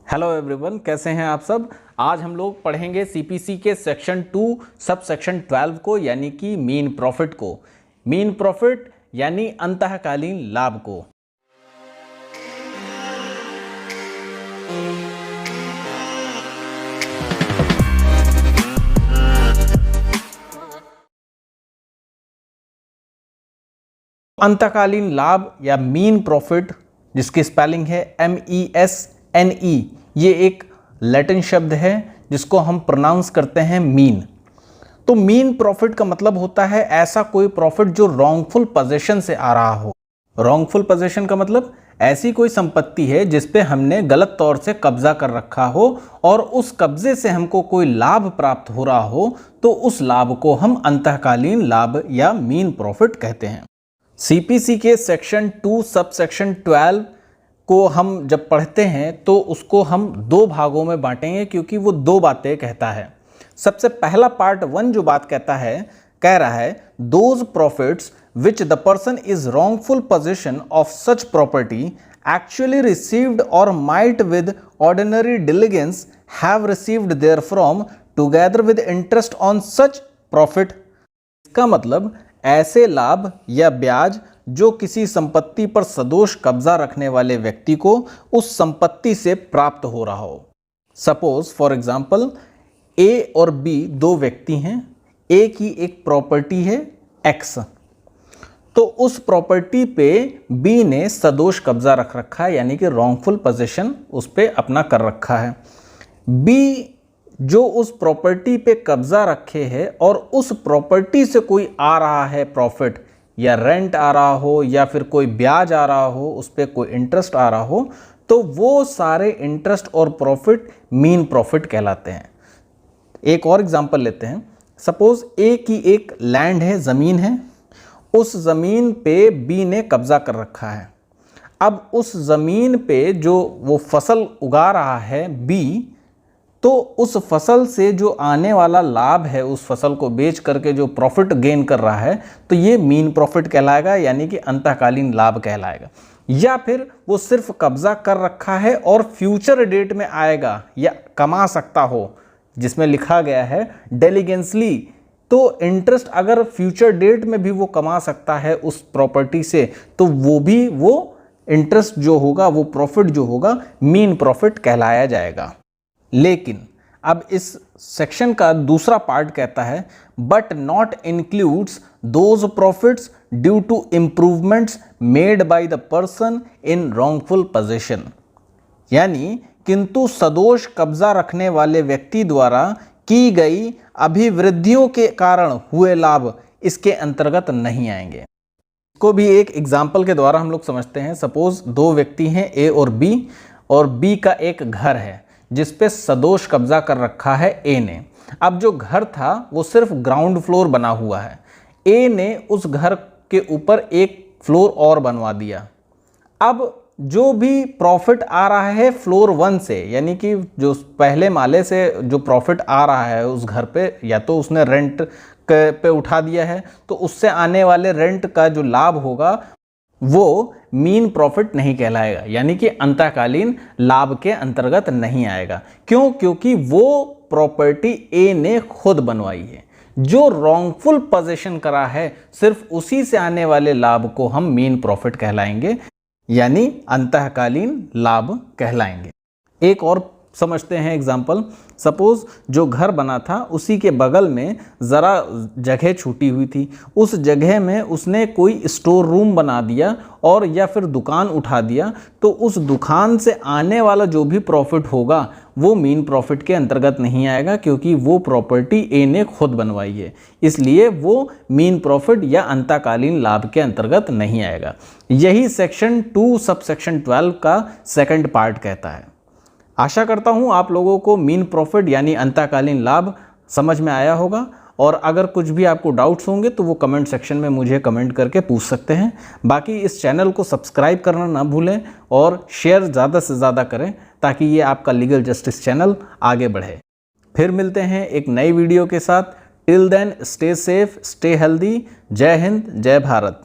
Hello everyone, कैसे हैं आप सब। आज हम लोग पढ़ेंगे सीपीसी के सेक्शन 2 सब सेक्शन 12 को, यानी कि मीन प्रॉफिट को। मीन प्रॉफिट यानी अंतःकालीन लाभ को। अंतःकालीन लाभ या मीन प्रॉफिट, जिसकी स्पेलिंग है MESNE, ये एक लैटिन शब्द है जिसको हम प्रोनाउंस करते हैं मीन। तो मीन प्रॉफिट का मतलब होता है ऐसा कोई प्रॉफिट जो रॉन्गफुल पोजीशन से आ रहा हो। रॉन्गफुल पोजीशन का मतलब ऐसी कोई संपत्ति है जिस पे हमने गलत तौर से कब्जा कर रखा हो और उस कब्जे से हमको कोई लाभ प्राप्त हो रहा हो, तो उस लाभ को हम अंतःकालीन लाभ या मीन प्रॉफिट कहते हैं। सीपीसी के सेक्शन 2 सब सेक्शन 12 को हम जब पढ़ते हैं तो उसको हम दो भागों में बांटेंगे, क्योंकि वो दो बातें कहता है। सबसे पहला पार्ट 1 जो बात कह रहा है those profits which the person is wrongful position of such property actually received और might with ordinary diligence have received therefrom together with interest on such profit. इसका मतलब ऐसे लाभ या ब्याज जो किसी संपत्ति पर सदोष कब्जा रखने वाले व्यक्ति को उस संपत्ति से प्राप्त हो रहा हो। सपोज फॉर एग्जाम्पल A और B दो व्यक्ति हैं। A की एक प्रॉपर्टी है X, तो उस प्रॉपर्टी पे B ने सदोष कब्जा रख रखा है, यानी कि रॉन्गफुल पोजीशन उस पे अपना कर रखा है। B जो उस प्रॉपर्टी पे कब्जा रखे है और उस प्रॉपर्टी से कोई आ रहा है प्रॉफिट, या रेंट आ रहा हो या फिर कोई ब्याज आ रहा हो, उस पे कोई इंटरेस्ट आ रहा हो, तो वो सारे इंटरेस्ट और प्रॉफिट मीन प्रॉफिट कहलाते हैं। एक और एग्जांपल लेते हैं। सपोज A की एक लैंड है, ज़मीन है, उस ज़मीन पे B ने कब्जा कर रखा है। अब उस ज़मीन पे जो वो फसल उगा रहा है B, तो उस फसल से जो आने वाला लाभ है, उस फसल को बेच करके जो प्रॉफिट गेन कर रहा है, तो ये मीन प्रॉफिट कहलाएगा, यानी कि अंतःकालीन लाभ कहलाएगा। या फिर वो सिर्फ कब्जा कर रखा है और फ्यूचर डेट में आएगा या कमा सकता हो, जिसमें लिखा गया है डेलिगेंसली, तो इंटरेस्ट अगर फ्यूचर डेट में भी वो कमा सकता है उस प्रॉपर्टी से, तो वो इंटरेस्ट जो होगा, वो प्रॉफिट जो होगा, मीन प्रॉफिट कहलाया जाएगा। लेकिन अब इस सेक्शन का दूसरा पार्ट कहता है but not includes those profits due to improvements made by the person in wrongful position, यानी किंतु सदोष कब्जा रखने वाले व्यक्ति द्वारा की गई अभिवृद्धियों के कारण हुए लाभ इसके अंतर्गत नहीं आएंगे। इसको भी एक एग्जाम्पल के द्वारा हम लोग समझते हैं। सपोज दो व्यक्ति हैं A और B का एक घर है जिस पे सदोष कब्जा कर रखा है A ने। अब जो घर था वो सिर्फ ग्राउंड फ्लोर बना हुआ है, A ने उस घर के ऊपर एक फ्लोर और बनवा दिया। अब जो भी प्रॉफिट आ रहा है फ्लोर 1 से, यानी कि जो पहले माले से जो प्रॉफिट आ रहा है उस घर पे, या तो उसने रेंट पे उठा दिया है, तो उससे आने वाले रेंट का जो लाभ होगा वो मीन प्रॉफिट नहीं कहलाएगा, यानी कि अंतःकालीन लाभ के अंतर्गत नहीं आएगा। क्यों? क्योंकि वो प्रॉपर्टी A ने खुद बनवाई है। जो रॉन्गफुल पोजीशन करा है, सिर्फ उसी से आने वाले लाभ को हम मीन प्रॉफिट कहलाएंगे, यानी अंतःकालीन लाभ कहलाएंगे। एक और समझते हैं एग्जाम्पल। सपोज जो घर बना था उसी के बगल में ज़रा जगह छूटी हुई थी, उस जगह में उसने कोई स्टोर रूम बना दिया और या फिर दुकान उठा दिया, तो उस दुकान से आने वाला जो भी प्रॉफिट होगा वो मीन प्रॉफिट के अंतर्गत नहीं आएगा, क्योंकि वो प्रॉपर्टी A ने खुद बनवाई है, इसलिए वो मीन प्रॉफिट या अंतःकालीन लाभ के अंतर्गत नहीं आएगा। यही सेक्शन 2 सब सेक्शन 12 का सेकंड पार्ट कहता है। आशा करता हूँ आप लोगों को मीन प्रॉफिट यानी अंतःकालीन लाभ समझ में आया होगा, और अगर कुछ भी आपको डाउट्स होंगे तो वो कमेंट सेक्शन में मुझे कमेंट करके पूछ सकते हैं। बाकी इस चैनल को सब्सक्राइब करना ना भूलें और शेयर ज़्यादा से ज़्यादा करें, ताकि ये आपका लीगल जस्टिस चैनल आगे बढ़े। फिर मिलते हैं एक नई वीडियो के साथ। Till then stay safe, stay healthy. जय हिंद, जय भारत।